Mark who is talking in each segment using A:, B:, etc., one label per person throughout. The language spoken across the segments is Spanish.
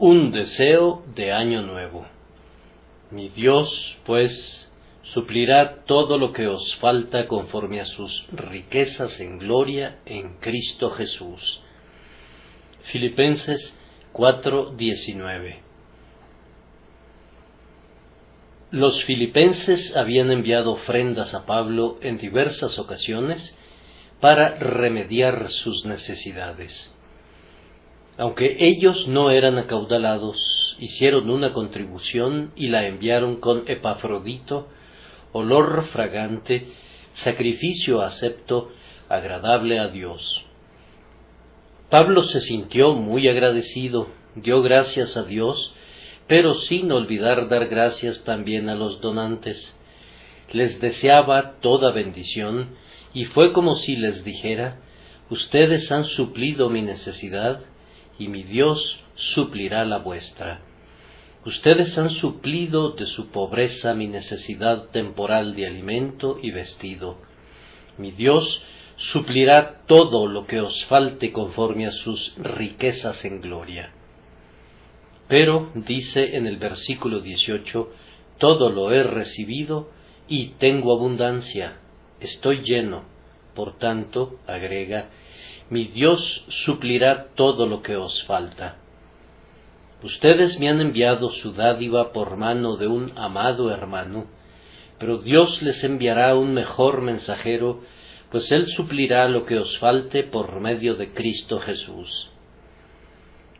A: Un deseo de año nuevo. Mi Dios, pues, suplirá todo lo que os falta conforme a sus riquezas en gloria en Cristo Jesús. Filipenses 4:19. Los filipenses habían enviado ofrendas a Pablo en diversas ocasiones para remediar sus necesidades. Aunque ellos no eran acaudalados, hicieron una contribución y la enviaron con Epafrodito, olor fragante, sacrificio acepto, agradable a Dios. Pablo se sintió muy agradecido, dio gracias a Dios, pero sin olvidar dar gracias también a los donantes. Les deseaba toda bendición, y fue como si les dijera: ustedes han suplido mi necesidad, y mi Dios suplirá la vuestra. Ustedes han suplido de su pobreza mi necesidad temporal de alimento y vestido. Mi Dios suplirá todo lo que os falte conforme a sus riquezas en gloria. Pero, dice en el versículo 18, todo lo he recibido y tengo abundancia, estoy lleno. Por tanto, agrega, mi Dios suplirá todo lo que os falta. Ustedes me han enviado su dádiva por mano de un amado hermano, pero Dios les enviará un mejor mensajero, pues Él suplirá lo que os falte por medio de Cristo Jesús.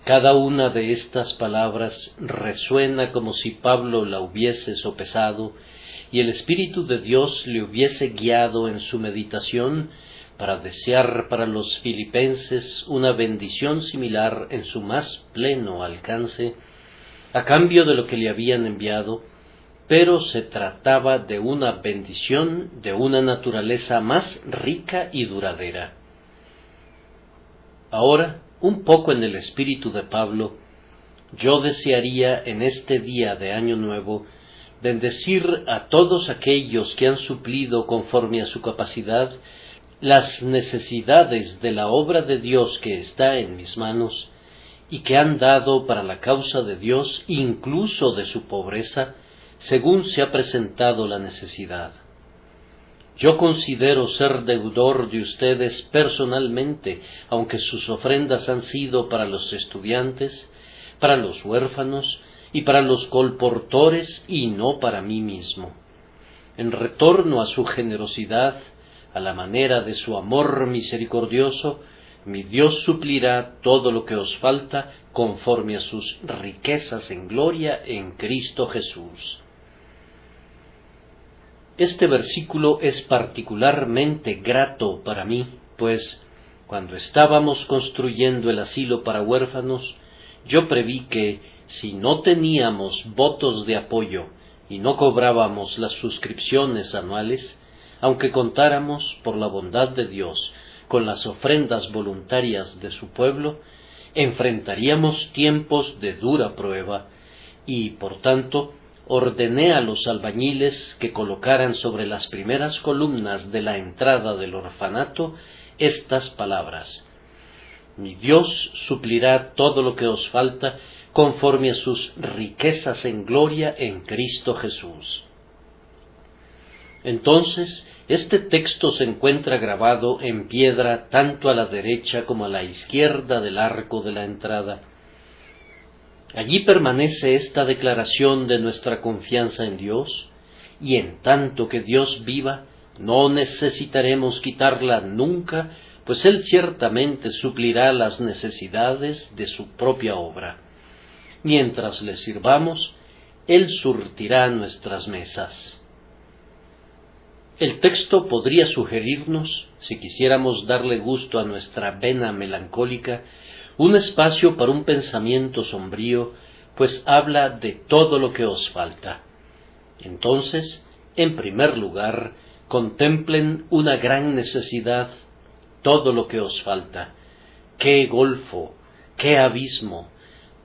A: Cada una de estas palabras resuena como si Pablo la hubiese sopesado y el Espíritu de Dios le hubiese guiado en su meditación para desear para los filipenses una bendición similar en su más pleno alcance, a cambio de lo que le habían enviado, pero se trataba de una bendición de una naturaleza más rica y duradera. Ahora, un poco en el espíritu de Pablo, yo desearía en este día de Año Nuevo bendecir a todos aquellos que han suplido conforme a su capacidad las necesidades de la obra de Dios que está en mis manos y que han dado para la causa de Dios incluso de su pobreza, según se ha presentado la necesidad. Yo considero ser deudor de ustedes personalmente, aunque sus ofrendas han sido para los estudiantes, para los huérfanos y para los colportores y no para mí mismo. En retorno a su generosidad, a la manera de su amor misericordioso, mi Dios suplirá todo lo que os falta conforme a sus riquezas en gloria en Cristo Jesús. Este versículo es particularmente grato para mí, pues cuando estábamos construyendo el asilo para huérfanos, yo preví que si no teníamos votos de apoyo y no cobrábamos las suscripciones anuales, aunque contáramos, por la bondad de Dios, con las ofrendas voluntarias de su pueblo, enfrentaríamos tiempos de dura prueba y, por tanto, ordené a los albañiles que colocaran sobre las primeras columnas de la entrada del orfanato estas palabras: mi Dios suplirá todo lo que os falta conforme a sus riquezas en gloria en Cristo Jesús. Entonces, este texto se encuentra grabado en piedra tanto a la derecha como a la izquierda del arco de la entrada. Allí permanece esta declaración de nuestra confianza en Dios, y en tanto que Dios viva, no necesitaremos quitarla nunca, pues Él ciertamente suplirá las necesidades de su propia obra. Mientras le sirvamos, Él surtirá nuestras mesas. El texto podría sugerirnos, si quisiéramos darle gusto a nuestra vena melancólica, un espacio para un pensamiento sombrío, pues habla de todo lo que os falta. Entonces, en primer lugar, contemplen una gran necesidad, todo lo que os falta. ¡Qué golfo! ¡Qué abismo!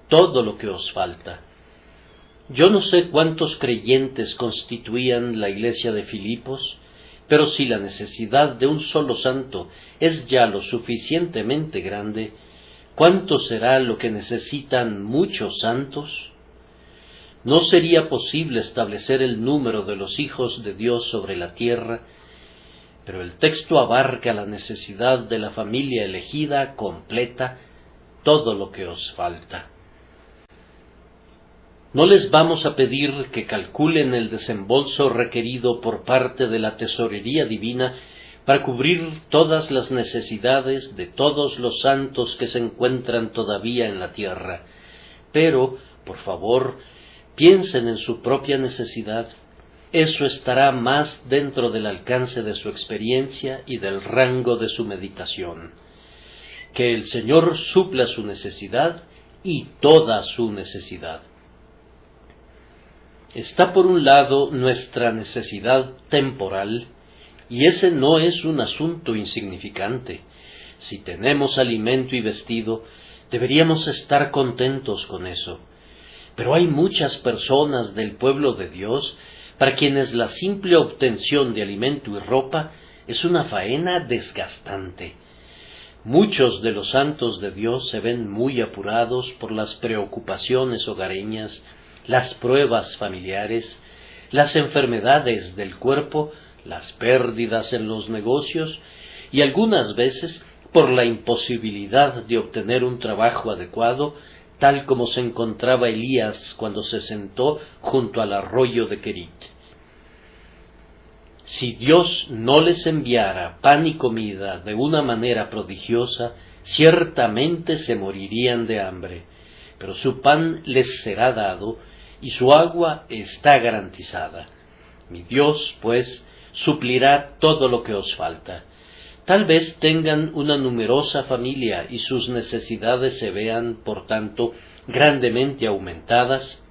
A: Todo lo que os falta. Yo no sé cuántos creyentes constituían la iglesia de Filipos, pero si la necesidad de un solo santo es ya lo suficientemente grande, ¿cuánto será lo que necesitan muchos santos? No sería posible establecer el número de los hijos de Dios sobre la tierra, pero el texto abarca la necesidad de la familia elegida completa, todo lo que os falta. No les vamos a pedir que calculen el desembolso requerido por parte de la tesorería divina para cubrir todas las necesidades de todos los santos que se encuentran todavía en la tierra, pero, por favor, piensen en su propia necesidad. Eso estará más dentro del alcance de su experiencia y del rango de su meditación. Que el Señor supla su necesidad y toda su necesidad. Está por un lado nuestra necesidad temporal, y ese no es un asunto insignificante. Si tenemos alimento y vestido, deberíamos estar contentos con eso. Pero hay muchas personas del pueblo de Dios para quienes la simple obtención de alimento y ropa es una faena desgastante. Muchos de los santos de Dios se ven muy apurados por las preocupaciones hogareñas, las pruebas familiares, las enfermedades del cuerpo, las pérdidas en los negocios y algunas veces por la imposibilidad de obtener un trabajo adecuado, tal como se encontraba Elías cuando se sentó junto al arroyo de Querit. Si Dios no les enviara pan y comida de una manera prodigiosa, ciertamente se morirían de hambre, pero su pan les será dado y su agua está garantizada. Mi Dios, pues, suplirá todo lo que os falta. Tal vez tengan una numerosa familia y sus necesidades se vean, por tanto, grandemente aumentadas,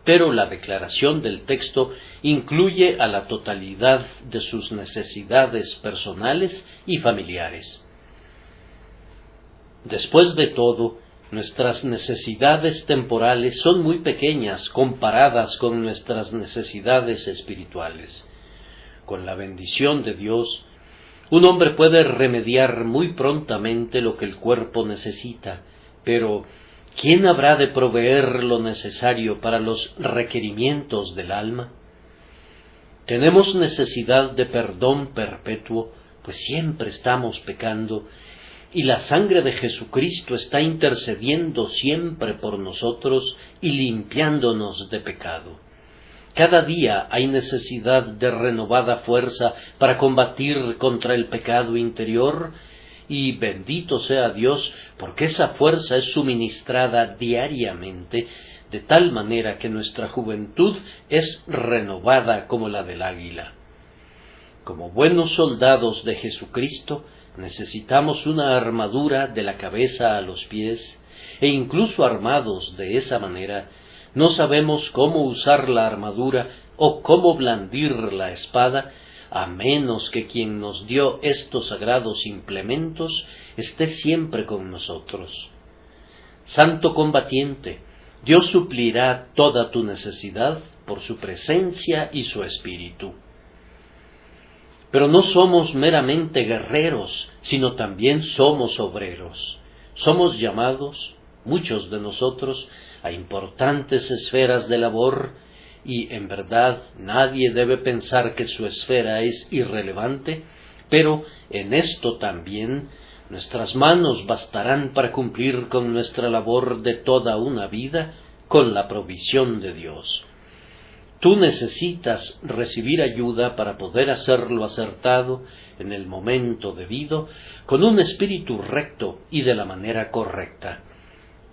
A: pero la declaración del texto incluye a la totalidad de sus necesidades personales y familiares. Después de todo, nuestras necesidades temporales son muy pequeñas comparadas con nuestras necesidades espirituales. Con la bendición de Dios, un hombre puede remediar muy prontamente lo que el cuerpo necesita, pero ¿quién habrá de proveer lo necesario para los requerimientos del alma? Tenemos necesidad de perdón perpetuo, pues siempre estamos pecando, y la sangre de Jesucristo está intercediendo siempre por nosotros y limpiándonos de pecado. Cada día hay necesidad de renovada fuerza para combatir contra el pecado interior, y bendito sea Dios, porque esa fuerza es suministrada diariamente, de tal manera que nuestra juventud es renovada como la del águila. Como buenos soldados de Jesucristo, necesitamos una armadura de la cabeza a los pies, e incluso armados de esa manera, no sabemos cómo usar la armadura o cómo blandir la espada, a menos que quien nos dio estos sagrados implementos esté siempre con nosotros. Santo combatiente, Dios suplirá toda tu necesidad por su presencia y su espíritu. Pero no somos meramente guerreros, sino también somos obreros. Somos llamados, muchos de nosotros, a importantes esferas de labor, y en verdad nadie debe pensar que su esfera es irrelevante, pero en esto también nuestras manos bastarán para cumplir con nuestra labor de toda una vida, con la provisión de Dios. Tú necesitas recibir ayuda para poder hacerlo acertado en el momento debido, con un espíritu recto y de la manera correcta.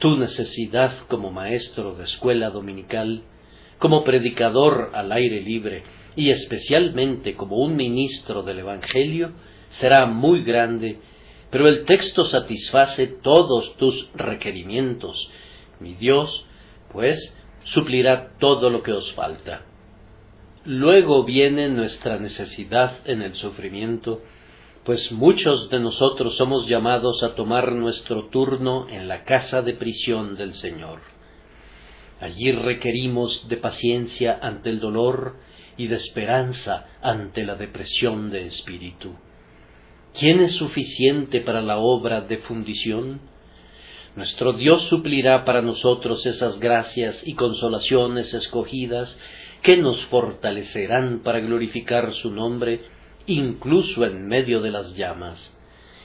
A: Tu necesidad como maestro de escuela dominical, como predicador al aire libre y especialmente como un ministro del Evangelio será muy grande, pero el texto satisface todos tus requerimientos. Mi Dios, pues, suplirá todo lo que os falta. Luego viene nuestra necesidad en el sufrimiento, pues muchos de nosotros somos llamados a tomar nuestro turno en la casa de prisión del Señor. Allí requerimos de paciencia ante el dolor y de esperanza ante la depresión de espíritu. ¿Quién es suficiente para la obra de fundición? Nuestro Dios suplirá para nosotros esas gracias y consolaciones escogidas que nos fortalecerán para glorificar su nombre, incluso en medio de las llamas.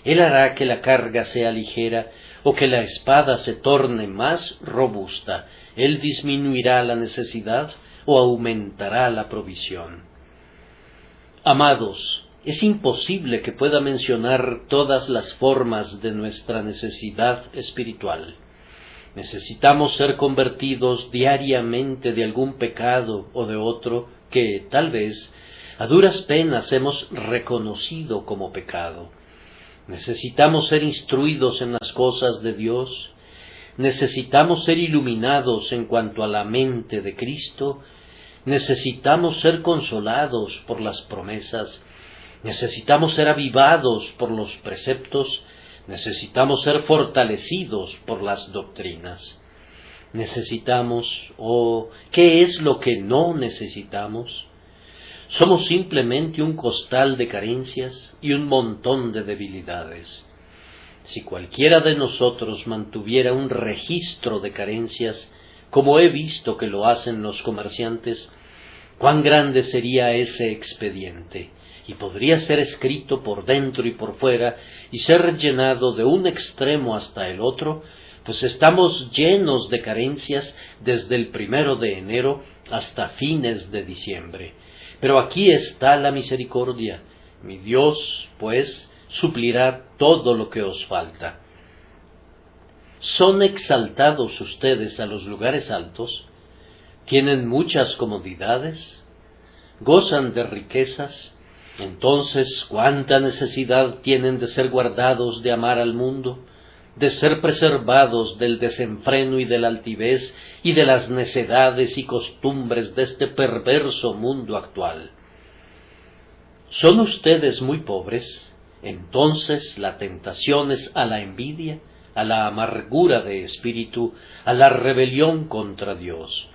A: Él hará que la carga sea ligera o que la espada se torne más robusta. Él disminuirá la necesidad o aumentará la provisión. Amados, es imposible que pueda mencionar todas las formas de nuestra necesidad espiritual. Necesitamos ser convertidos diariamente de algún pecado o de otro que, tal vez, a duras penas hemos reconocido como pecado. Necesitamos ser instruidos en las cosas de Dios. Necesitamos ser iluminados en cuanto a la mente de Cristo. Necesitamos ser consolados por las promesas. Necesitamos ser avivados por los preceptos. Necesitamos ser fortalecidos por las doctrinas. Necesitamos, ¿qué es lo que no necesitamos? Somos simplemente un costal de carencias y un montón de debilidades. Si cualquiera de nosotros mantuviera un registro de carencias, como he visto que lo hacen los comerciantes, cuán grande sería ese expediente, y podría ser escrito por dentro y por fuera, y ser llenado de un extremo hasta el otro, pues estamos llenos de carencias desde el 1 de enero hasta fines de diciembre. Pero aquí está la misericordia. Mi Dios, pues, suplirá todo lo que os falta. ¿Son exaltados ustedes a los lugares altos? ¿Tienen muchas comodidades? ¿Gozan de riquezas? Entonces, ¿cuánta necesidad tienen de ser guardados de amar al mundo, de ser preservados del desenfreno y de la altivez y de las necedades y costumbres de este perverso mundo actual? ¿Son ustedes muy pobres? Entonces la tentación es a la envidia, a la amargura de espíritu, a la rebelión contra Dios.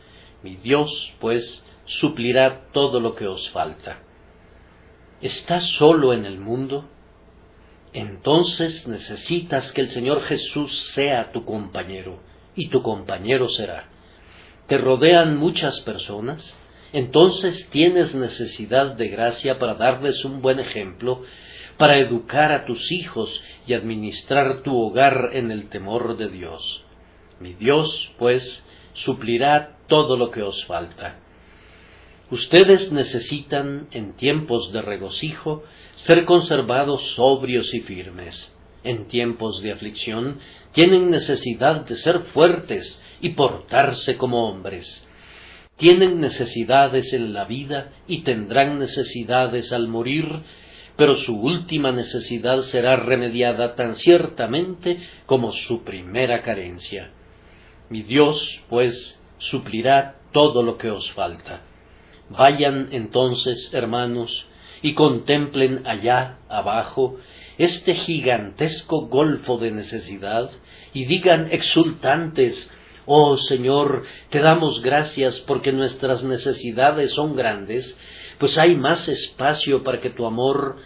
A: Mi Dios, pues, suplirá todo lo que os falta. ¿Estás solo en el mundo? Entonces necesitas que el Señor Jesús sea tu compañero, y tu compañero será. ¿Te rodean muchas personas? Entonces tienes necesidad de gracia para darles un buen ejemplo, para educar a tus hijos y administrar tu hogar en el temor de Dios. Mi Dios, pues, suplirá todo lo que os falta. Ustedes necesitan, en tiempos de regocijo, ser conservados sobrios y firmes. En tiempos de aflicción, tienen necesidad de ser fuertes y portarse como hombres. Tienen necesidades en la vida y tendrán necesidades al morir, pero su última necesidad será remediada tan ciertamente como su primera carencia. Mi Dios, pues, suplirá todo lo que os falta. Vayan entonces, hermanos, y contemplen allá abajo este gigantesco golfo de necesidad, y digan exultantes: «Oh Señor, te damos gracias porque nuestras necesidades son grandes, pues hay más espacio para que tu amor,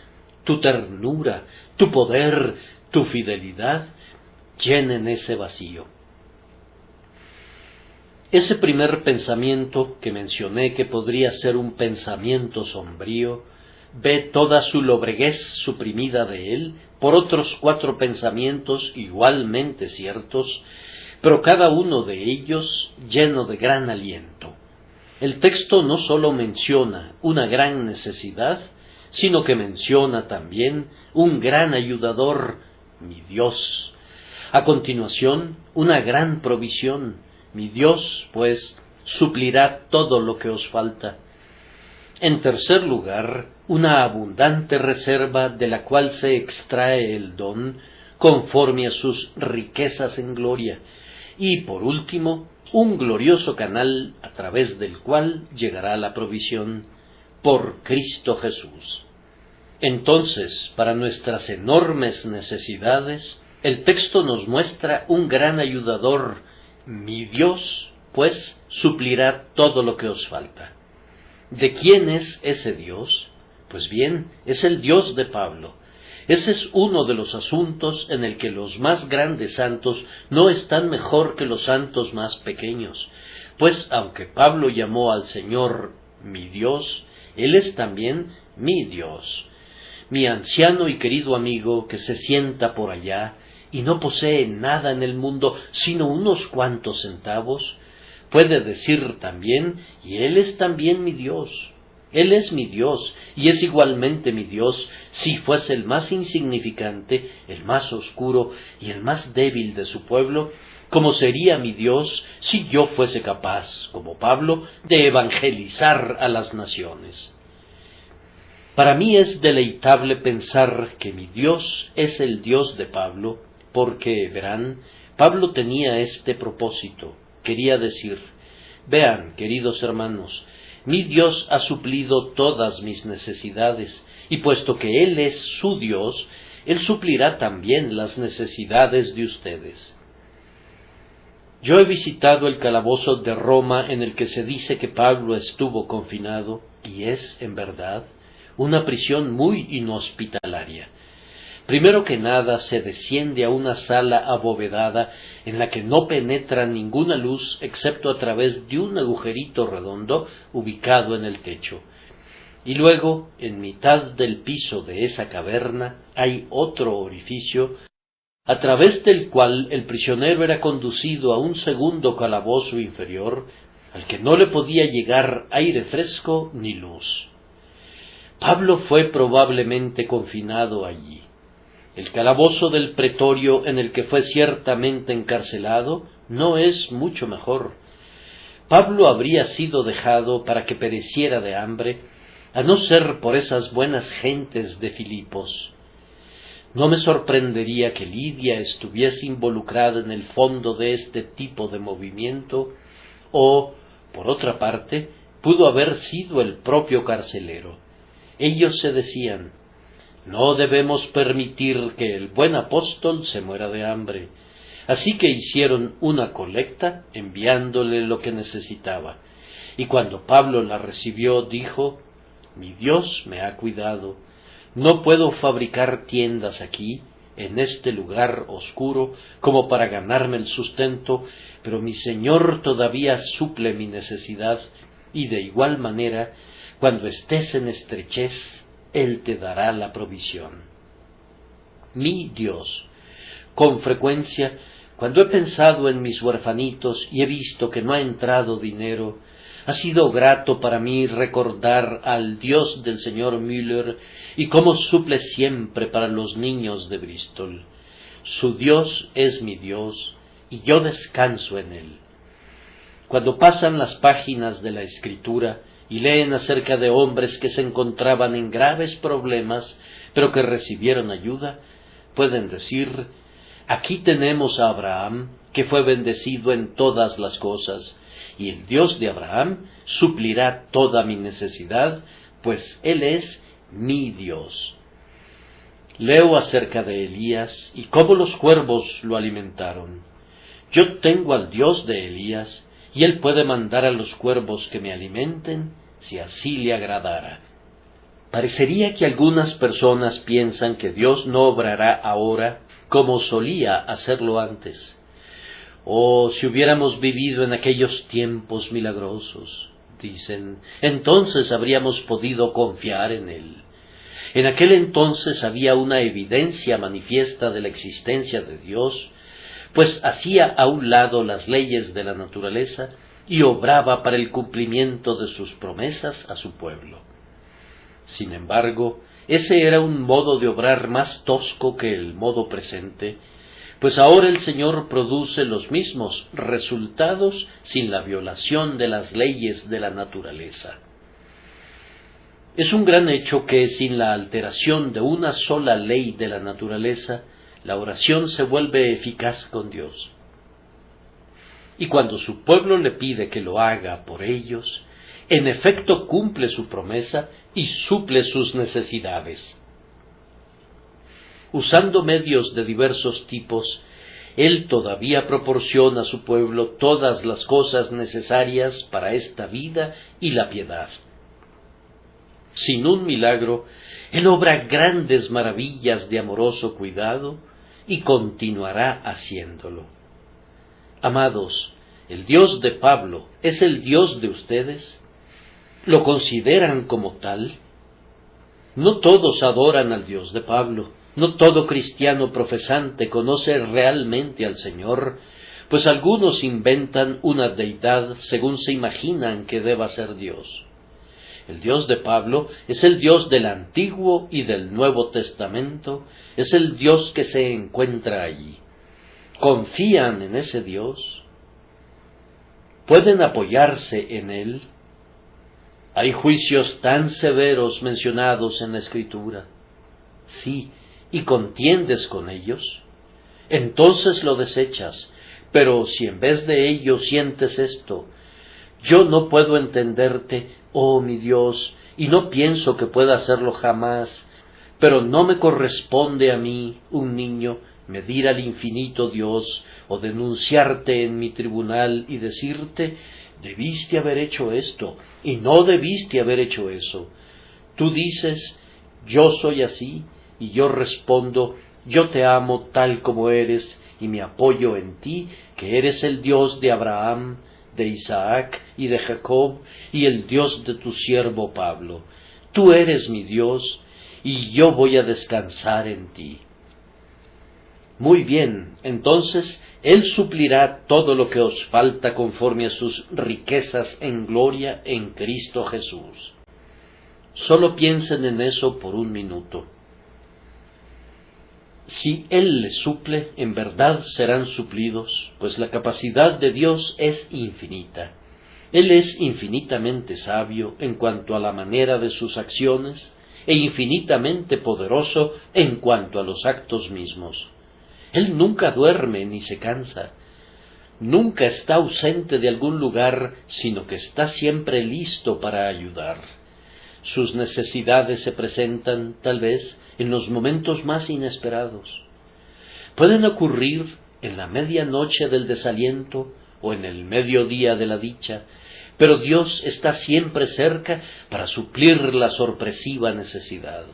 A: tu ternura, tu poder, tu fidelidad llenen ese vacío». Ese primer pensamiento que mencioné, que podría ser un pensamiento sombrío, ve toda su lobreguez suprimida de él por otros 4 pensamientos igualmente ciertos, pero cada uno de ellos lleno de gran aliento. El texto no sólo menciona una gran necesidad, sino que menciona también un gran ayudador, mi Dios. A continuación, una gran provisión. Mi Dios, pues, suplirá todo lo que os falta. En tercer lugar, una abundante reserva de la cual se extrae el don conforme a sus riquezas en gloria. Y por último, un glorioso canal a través del cual llegará la provisión por Cristo Jesús. Entonces, para nuestras enormes necesidades, el texto nos muestra un gran ayudador. Mi Dios, pues, suplirá todo lo que os falta. ¿De quién es ese Dios? Pues bien, es el Dios de Pablo. Ese es uno de los asuntos en el que los más grandes santos no están mejor que los santos más pequeños, pues aunque Pablo llamó al Señor mi Dios, Él es también mi Dios. Mi anciano y querido amigo que se sienta por allá y no posee nada en el mundo sino unos cuantos centavos, puede decir también, y Él es también mi Dios. Él es mi Dios, y es igualmente mi Dios si fuese el más insignificante, el más oscuro y el más débil de su pueblo, como sería mi Dios si yo fuese capaz, como Pablo, de evangelizar a las naciones. Para mí es deleitable pensar que mi Dios es el Dios de Pablo, porque, verán, Pablo tenía este propósito, quería decir, vean, queridos hermanos, mi Dios ha suplido todas mis necesidades, y puesto que Él es su Dios, Él suplirá también las necesidades de ustedes. Yo he visitado el calabozo de Roma en el que se dice que Pablo estuvo confinado, y es, en verdad, una prisión muy inhospitalaria. Primero que nada se desciende a una sala abovedada en la que no penetra ninguna luz excepto a través de un agujerito redondo ubicado en el techo. Y luego, en mitad del piso de esa caverna, hay otro orificio a través del cual el prisionero era conducido a un segundo calabozo inferior al que no le podía llegar aire fresco ni luz. Pablo fue probablemente confinado allí. El calabozo del pretorio en el que fue ciertamente encarcelado no es mucho mejor. Pablo habría sido dejado para que pereciera de hambre, a no ser por esas buenas gentes de Filipos. No me sorprendería que Lidia estuviese involucrada en el fondo de este tipo de movimiento, o, por otra parte, pudo haber sido el propio carcelero. Ellos se decían, no debemos permitir que el buen apóstol se muera de hambre. Así que hicieron una colecta enviándole lo que necesitaba. Y cuando Pablo la recibió, dijo, mi Dios me ha cuidado. No puedo fabricar tiendas aquí, en este lugar oscuro, como para ganarme el sustento, pero mi Señor todavía suple mi necesidad, y de igual manera, cuando estés en estrechez, Él te dará la provisión. Mi Dios, con frecuencia, cuando he pensado en mis huerfanitos y he visto que no ha entrado dinero, ha sido grato para mí recordar al Dios del señor Müller y cómo suple siempre para los niños de Bristol. Su Dios es mi Dios y yo descanso en Él. Cuando pasan las páginas de la Escritura y leen acerca de hombres que se encontraban en graves problemas, pero que recibieron ayuda, pueden decir, aquí tenemos a Abraham, que fue bendecido en todas las cosas, y el Dios de Abraham suplirá toda mi necesidad, pues Él es mi Dios. Leo acerca de Elías y cómo los cuervos lo alimentaron. Yo tengo al Dios de Elías, y Él puede mandar a los cuervos que me alimenten, si así le agradara. Parecería que algunas personas piensan que Dios no obrará ahora como solía hacerlo antes. Oh, si hubiéramos vivido en aquellos tiempos milagrosos, dicen, entonces habríamos podido confiar en Él. En aquel entonces había una evidencia manifiesta de la existencia de Dios, pues hacía a un lado las leyes de la naturaleza y obraba para el cumplimiento de sus promesas a su pueblo. Sin embargo, ese era un modo de obrar más tosco que el modo presente, pues ahora el Señor produce los mismos resultados sin la violación de las leyes de la naturaleza. Es un gran hecho que sin la alteración de una sola ley de la naturaleza, la oración se vuelve eficaz con Dios. Y cuando su pueblo le pide que lo haga por ellos, en efecto cumple su promesa y suple sus necesidades. Usando medios de diversos tipos, Él todavía proporciona a su pueblo todas las cosas necesarias para esta vida y la piedad. Sin un milagro, Él obra grandes maravillas de amoroso cuidado y continuará haciéndolo. Amados, ¿el Dios de Pablo es el Dios de ustedes? ¿Lo consideran como tal? No todos adoran al Dios de Pablo, no todo cristiano profesante conoce realmente al Señor, pues algunos inventan una deidad según se imaginan que deba ser Dios. El Dios de Pablo es el Dios del Antiguo y del Nuevo Testamento, es el Dios que se encuentra allí. ¿Confían en ese Dios? ¿Pueden apoyarse en Él? Hay juicios tan severos mencionados en la Escritura. Sí, ¿y contiendes con ellos? Entonces lo desechas, pero si en vez de ello sientes esto: yo no puedo entenderte, oh mi Dios, y no pienso que pueda hacerlo jamás, pero no me corresponde a mí, un niño, medir al infinito Dios, o denunciarte en mi tribunal y decirte: debiste haber hecho esto, y no debiste haber hecho eso. Tú dices: yo soy así, y yo respondo: yo te amo tal como eres, y me apoyo en ti, que eres el Dios de Abraham, de Isaac y de Jacob, y el Dios de tu siervo Pablo. Tú eres mi Dios, y yo voy a descansar en ti. Muy bien, entonces Él suplirá todo lo que os falta conforme a sus riquezas en gloria en Cristo Jesús. Solo piensen en eso por un minuto. Si Él les suple, en verdad serán suplidos, pues la capacidad de Dios es infinita. Él es infinitamente sabio en cuanto a la manera de sus acciones, e infinitamente poderoso en cuanto a los actos mismos. Él nunca duerme ni se cansa, nunca está ausente de algún lugar, sino que está siempre listo para ayudar. Sus necesidades se presentan, tal vez, en los momentos más inesperados. Pueden ocurrir en la medianoche del desaliento o en el mediodía de la dicha, pero Dios está siempre cerca para suplir la sorpresiva necesidad.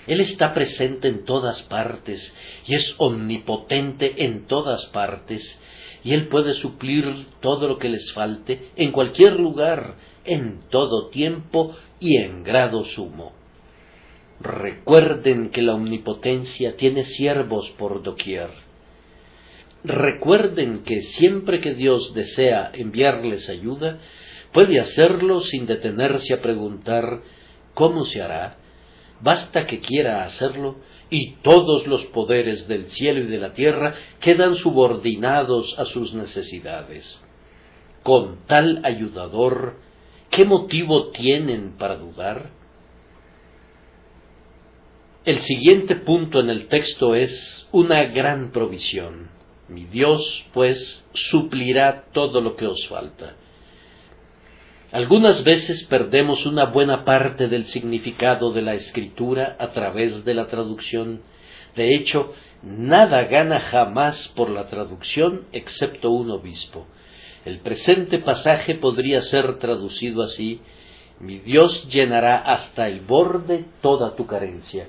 A: Él está presente en todas partes y es omnipotente en todas partes, y Él puede suplir todo lo que les falte en cualquier lugar, en todo tiempo y en grado sumo. Recuerden que la omnipotencia tiene siervos por doquier. Recuerden que siempre que Dios desea enviarles ayuda, puede hacerlo sin detenerse a preguntar ¿cómo se hará? Basta que quiera hacerlo, y todos los poderes del cielo y de la tierra quedan subordinados a sus necesidades. Con tal ayudador, ¿qué motivo tienen para dudar? El siguiente punto en el texto es una gran provisión. Mi Dios, pues, suplirá todo lo que os falta. Algunas veces perdemos una buena parte del significado de la Escritura a través de la traducción. De hecho, nada gana jamás por la traducción excepto un obispo. El presente pasaje podría ser traducido así: mi Dios llenará hasta el borde toda tu carencia.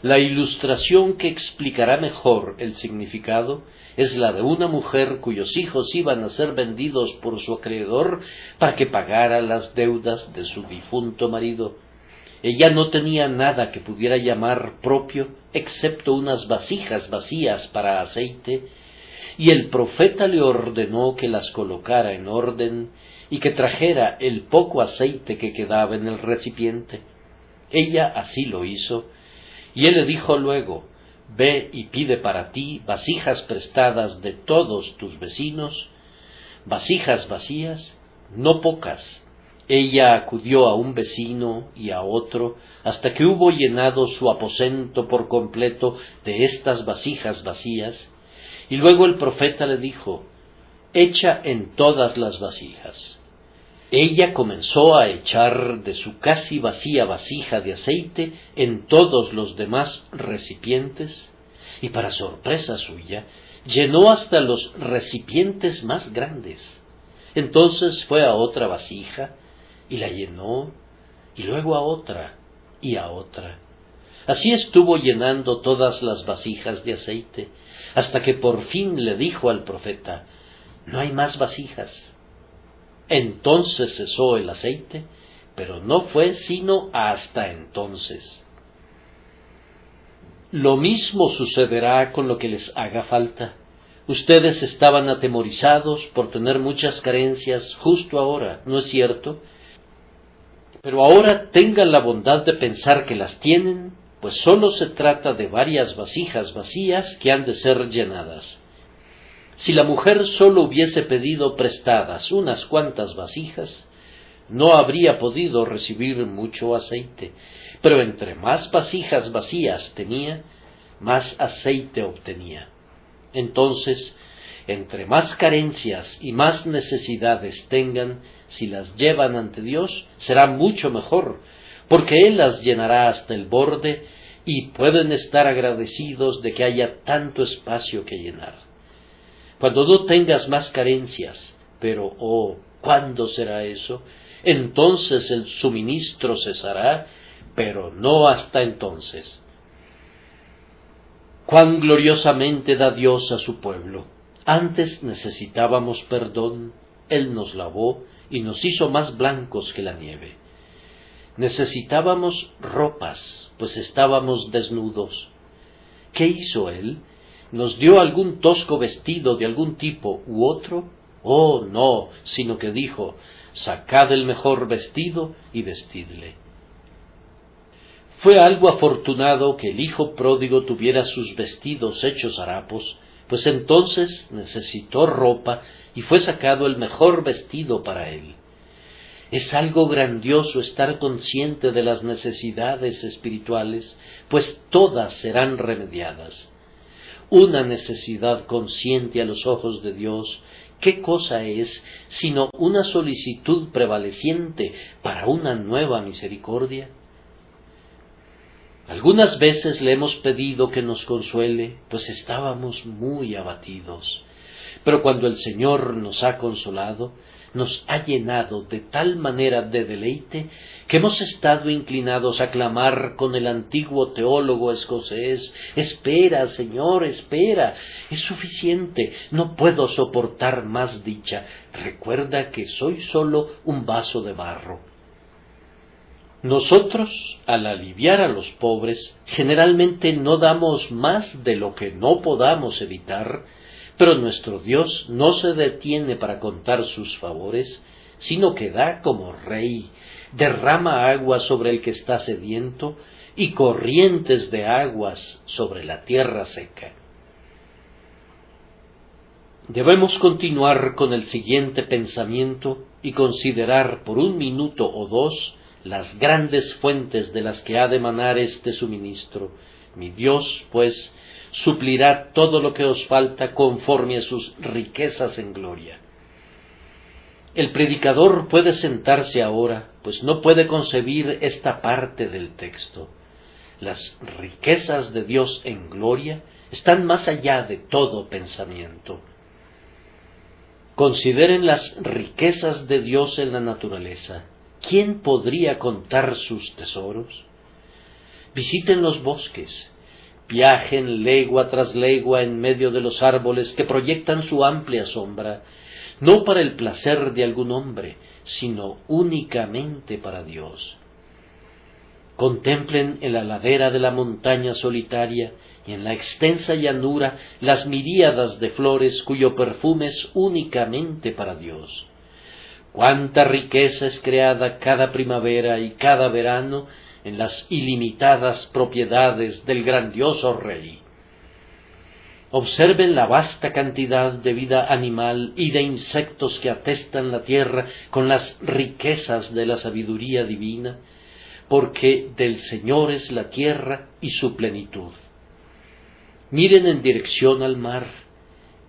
A: La ilustración que explicará mejor el significado es la de una mujer cuyos hijos iban a ser vendidos por su acreedor para que pagara las deudas de su difunto marido. Ella no tenía nada que pudiera llamar propio excepto unas vasijas vacías para aceite, y el profeta le ordenó que las colocara en orden y que trajera el poco aceite que quedaba en el recipiente. Ella así lo hizo, y él le dijo luego: ve y pide para ti vasijas prestadas de todos tus vecinos, vasijas vacías, no pocas. Ella acudió a un vecino y a otro, hasta que hubo llenado su aposento por completo de estas vasijas vacías, y luego el profeta le dijo: echa en todas las vasijas. Ella comenzó a echar de su casi vacía vasija de aceite en todos los demás recipientes, y para sorpresa suya, llenó hasta los recipientes más grandes. Entonces fue a otra vasija, y la llenó, y luego a otra, y a otra. Así estuvo llenando todas las vasijas de aceite, hasta que por fin le dijo al profeta: «No hay más vasijas». Entonces cesó el aceite, pero no fue sino hasta entonces. Lo mismo sucederá con lo que les haga falta. Ustedes estaban atemorizados por tener muchas carencias justo ahora, ¿no es cierto? Pero ahora tengan la bondad de pensar que las tienen, pues sólo se trata de varias vasijas vacías que han de ser llenadas. Si la mujer sólo hubiese pedido prestadas unas cuantas vasijas, no habría podido recibir mucho aceite, pero entre más vasijas vacías tenía, más aceite obtenía. Entonces, entre más carencias y más necesidades tengan, si las llevan ante Dios, será mucho mejor, porque Él las llenará hasta el borde y pueden estar agradecidos de que haya tanto espacio que llenar. Cuando no tengas más carencias, pero ¿cuándo será eso? Entonces el suministro cesará, pero no hasta entonces. Cuán gloriosamente da Dios a su pueblo. Antes necesitábamos perdón, Él nos lavó y nos hizo más blancos que la nieve. Necesitábamos ropas, pues estábamos desnudos. ¿Qué hizo Él? ¿Nos dio algún tosco vestido de algún tipo u otro? Oh, no, sino que dijo: «Sacad el mejor vestido y vestidle». Fue algo afortunado que el hijo pródigo tuviera sus vestidos hechos harapos, pues entonces necesitó ropa y fue sacado el mejor vestido para él. Es algo grandioso estar consciente de las necesidades espirituales, pues todas serán remediadas. Una necesidad consciente a los ojos de Dios, ¿qué cosa es sino una solicitud prevaleciente para una nueva misericordia? Algunas veces le hemos pedido que nos consuele, pues estábamos muy abatidos. Pero cuando el Señor nos ha consolado, nos ha llenado de tal manera de deleite que hemos estado inclinados a clamar con el antiguo teólogo escocés: «Espera, Señor, espera, es suficiente, no puedo soportar más dicha, recuerda que soy solo un vaso de barro». Nosotros, al aliviar a los pobres, generalmente no damos más de lo que no podamos evitar, pero nuestro Dios no se detiene para contar sus favores, sino que da como Rey, derrama agua sobre el que está sediento y corrientes de aguas sobre la tierra seca. Debemos continuar con el siguiente pensamiento y considerar por un minuto o dos las grandes fuentes de las que ha de emanar este suministro. Mi Dios, pues, suplirá todo lo que os falta conforme a sus riquezas en gloria. El predicador puede sentarse ahora, pues no puede concebir esta parte del texto. Las riquezas de Dios en gloria están más allá de todo pensamiento. Consideren las riquezas de Dios en la naturaleza. ¿Quién podría contar sus tesoros? Visiten los bosques, viajen legua tras legua en medio de los árboles que proyectan su amplia sombra, no para el placer de algún hombre, sino únicamente para Dios. Contemplen en la ladera de la montaña solitaria y en la extensa llanura las miríadas de flores cuyo perfume es únicamente para Dios. Cuánta riqueza es creada cada primavera y cada verano en las ilimitadas propiedades del grandioso Rey. Observen la vasta cantidad de vida animal y de insectos que atestan la tierra con las riquezas de la sabiduría divina, porque del Señor es la tierra y su plenitud. Miren en dirección al mar.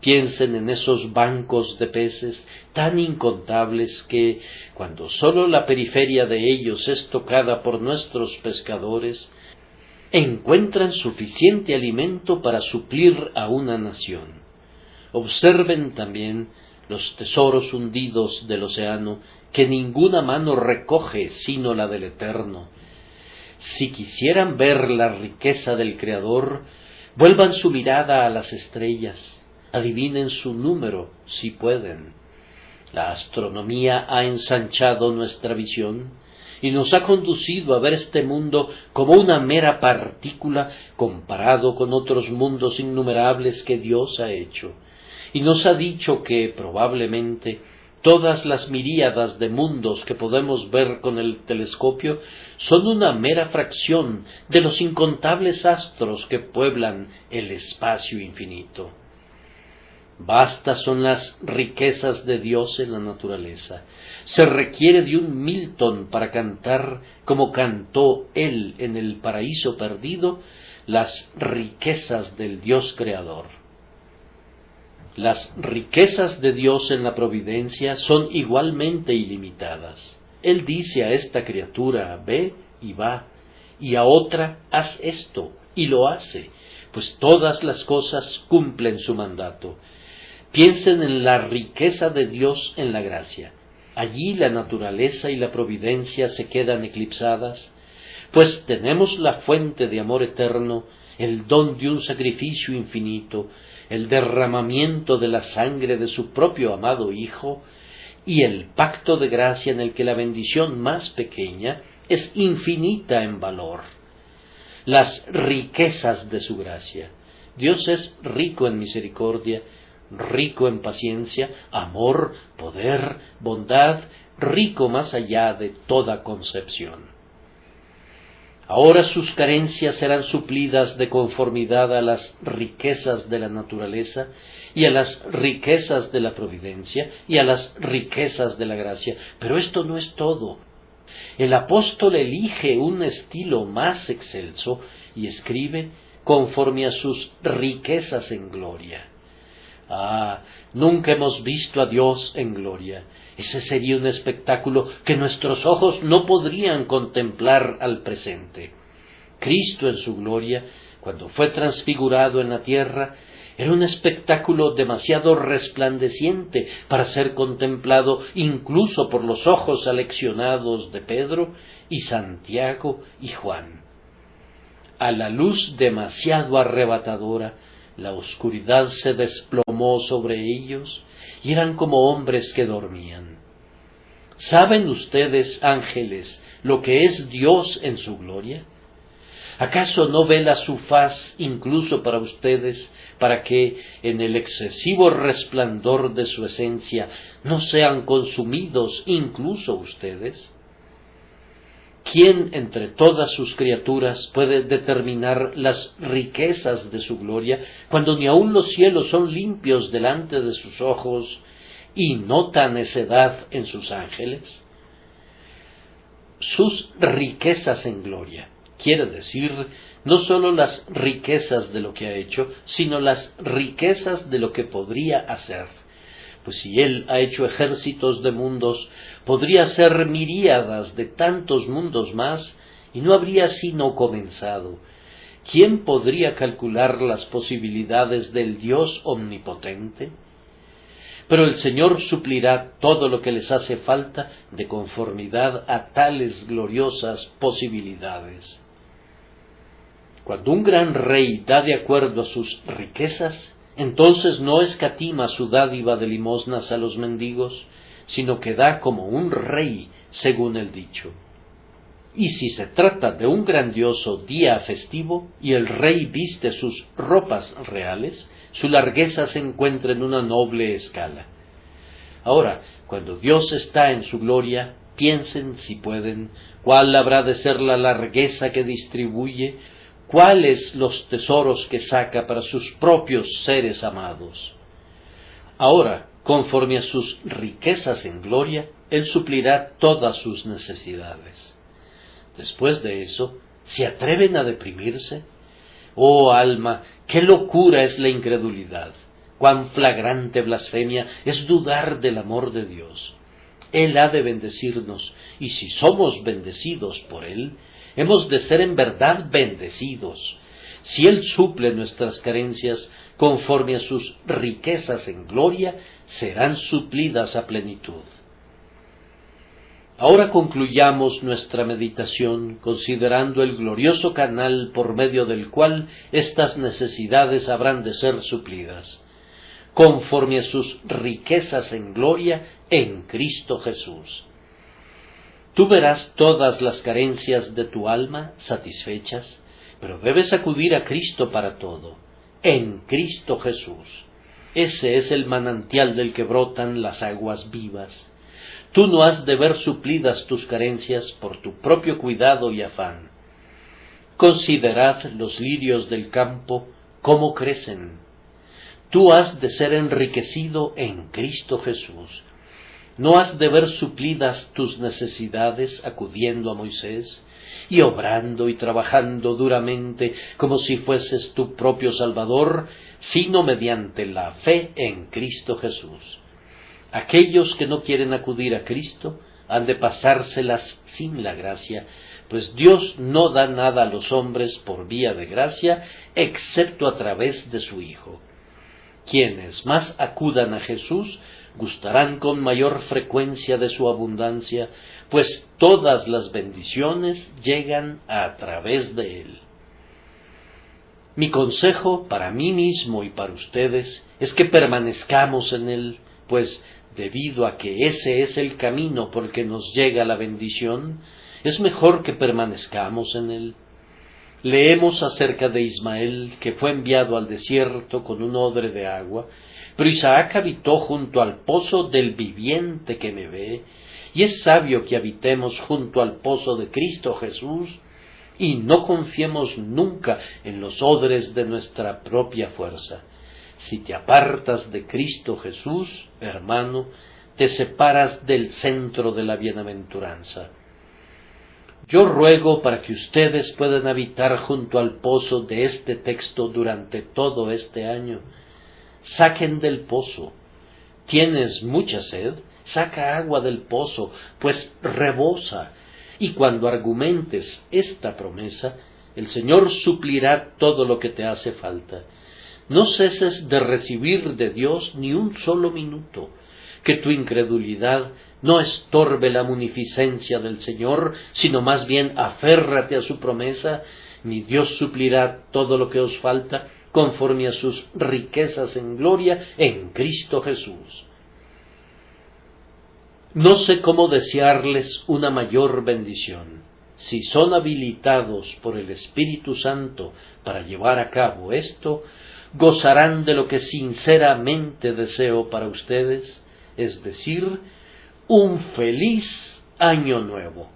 A: Piensen en esos bancos de peces tan incontables que, cuando sólo la periferia de ellos es tocada por nuestros pescadores, encuentran suficiente alimento para suplir a una nación. Observen también los tesoros hundidos del océano que ninguna mano recoge sino la del Eterno. Si quisieran ver la riqueza del Creador, vuelvan su mirada a las estrellas, adivinen su número si pueden. La astronomía ha ensanchado nuestra visión y nos ha conducido a ver este mundo como una mera partícula comparado con otros mundos innumerables que Dios ha hecho, y nos ha dicho que probablemente todas las miríadas de mundos que podemos ver con el telescopio son una mera fracción de los incontables astros que pueblan el espacio infinito. Vastas son las riquezas de Dios en la naturaleza. Se requiere de un Milton para cantar, como cantó él en el paraíso perdido, las riquezas del Dios creador. Las riquezas de Dios en la providencia son igualmente ilimitadas. Él dice a esta criatura, ve y va, y a otra, haz esto, y lo hace, pues todas las cosas cumplen su mandato. Piensen en la riqueza de Dios en la gracia. Allí la naturaleza y la providencia se quedan eclipsadas, pues tenemos la fuente de amor eterno, el don de un sacrificio infinito, el derramamiento de la sangre de su propio amado Hijo, y el pacto de gracia en el que la bendición más pequeña es infinita en valor. Las riquezas de su gracia. Dios es rico en misericordia, rico en paciencia, amor, poder, bondad, rico más allá de toda concepción. Ahora sus carencias serán suplidas de conformidad a las riquezas de la naturaleza y a las riquezas de la providencia y a las riquezas de la gracia. Pero esto no es todo. El apóstol elige un estilo más excelso y escribe conforme a sus riquezas en gloria. Nunca hemos visto a Dios en gloria. Ese sería un espectáculo que nuestros ojos no podrían contemplar al presente. Cristo en su gloria, cuando fue transfigurado en la tierra, era un espectáculo demasiado resplandeciente para ser contemplado incluso por los ojos aleccionados de Pedro y Santiago y Juan. A la luz demasiado arrebatadora, la oscuridad se desplomó sobre ellos y eran como hombres que dormían. ¿Saben ustedes, ángeles, lo que es Dios en su gloria? ¿Acaso no vela su faz incluso para ustedes, para que, en el excesivo resplandor de su esencia, no sean consumidos incluso ustedes? ¿Quién entre todas sus criaturas puede determinar las riquezas de su gloria, cuando ni aun los cielos son limpios delante de sus ojos y nota necedad en sus ángeles? Sus riquezas en gloria quiere decir no sólo las riquezas de lo que ha hecho, sino las riquezas de lo que podría hacer. Pues si Él ha hecho ejércitos de mundos, podría hacer miríadas de tantos mundos más, y no habría sino comenzado. ¿Quién podría calcular las posibilidades del Dios omnipotente? Pero el Señor suplirá todo lo que les hace falta de conformidad a tales gloriosas posibilidades. Cuando un gran rey da de acuerdo a sus riquezas, entonces no escatima su dádiva de limosnas a los mendigos, sino que da como un rey, según el dicho. Y si se trata de un grandioso día festivo, y el rey viste sus ropas reales, su largueza se encuentra en una noble escala. Ahora, cuando Dios está en su gloria, piensen, si pueden, cuál habrá de ser la largueza que distribuye, cuáles los tesoros que saca para sus propios seres amados. Ahora, conforme a sus riquezas en gloria, Él suplirá todas sus necesidades. Después de eso, ¿se atreven a deprimirse? Oh alma, qué locura es la incredulidad, cuán flagrante blasfemia es dudar del amor de Dios. Él ha de bendecirnos, y si somos bendecidos por Él, hemos de ser en verdad bendecidos. Si Él suple nuestras carencias conforme a sus riquezas en gloria, serán suplidas a plenitud. Ahora concluyamos nuestra meditación considerando el glorioso canal por medio del cual estas necesidades habrán de ser suplidas, conforme a sus riquezas en gloria en Cristo Jesús. Tú verás todas las carencias de tu alma satisfechas, pero debes acudir a Cristo para todo, en Cristo Jesús. Ese es el manantial del que brotan las aguas vivas. Tú no has de ver suplidas tus carencias por tu propio cuidado y afán. Considerad los lirios del campo, cómo crecen. Tú has de ser enriquecido en Cristo Jesús. No has de ver suplidas tus necesidades acudiendo a Moisés y obrando y trabajando duramente como si fueses tu propio Salvador, sino mediante la fe en Cristo Jesús. Aquellos que no quieren acudir a Cristo han de pasárselas sin la gracia, pues Dios no da nada a los hombres por vía de gracia, excepto a través de su Hijo. Quienes más acudan a Jesús gustarán con mayor frecuencia de su abundancia, pues todas las bendiciones llegan a través de Él. Mi consejo para mí mismo y para ustedes es que permanezcamos en Él, pues debido a que ese es el camino por el que nos llega la bendición, es mejor que permanezcamos en Él. Leemos acerca de Ismael, que fue enviado al desierto con un odre de agua, pero Isaac habitó junto al pozo del viviente que me ve, y es sabio que habitemos junto al pozo de Cristo Jesús, y no confiemos nunca en los odres de nuestra propia fuerza. Si te apartas de Cristo Jesús, hermano, te separas del centro de la bienaventuranza. Yo ruego para que ustedes puedan habitar junto al pozo de este texto durante todo este año. Saquen del pozo. ¿Tienes mucha sed? Saca agua del pozo, pues rebosa. Y cuando argumentes esta promesa, el Señor suplirá todo lo que te hace falta. No ceses de recibir de Dios ni un solo minuto, que tu incredulidad no estorbe la munificencia del Señor, sino más bien aférrate a su promesa, ni Dios suplirá todo lo que os falta, conforme a sus riquezas en gloria en Cristo Jesús. No sé cómo desearles una mayor bendición. Si son habilitados por el Espíritu Santo para llevar a cabo esto, gozarán de lo que sinceramente deseo para ustedes, es decir, un feliz año nuevo.